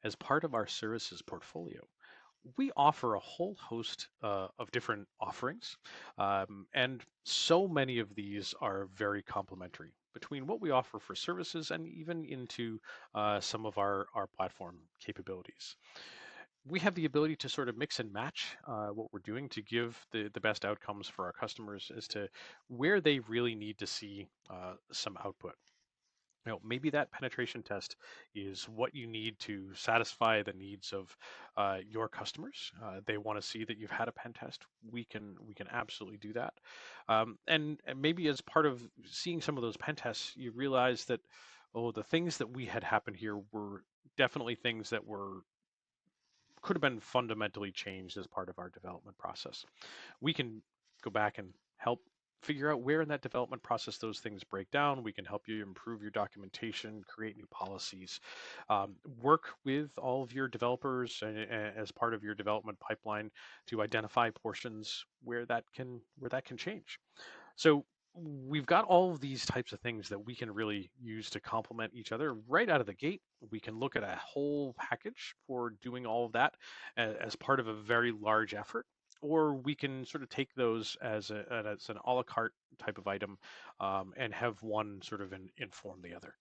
As part of our services portfolio, we offer a whole host of different offerings, and so many of these are very complementary between what we offer for services and even into some of our platform capabilities. We have the ability to sort of mix and match what we're doing to give the best outcomes for our customers as to where they really need to see some output. Maybe that penetration test is what you need to satisfy the needs of your customers. They want to see that you've had a pen test. We can absolutely do that. And maybe as part of seeing some of those pen tests, you realize that the things that we had happen here were definitely things that were could have been fundamentally changed as part of our development process. We can go back and help figure out where in that development process those things break down. We can help you improve your documentation, create new policies, work with all of your developers as part of your development pipeline to identify portions where that can change. So we've got all of these types of things that we can really use to complement each other right out of the gate. We can look at a whole package for doing all of that as part of a very large effort, or we can sort of take those as an a la carte type of item, and have one sort of inform the other.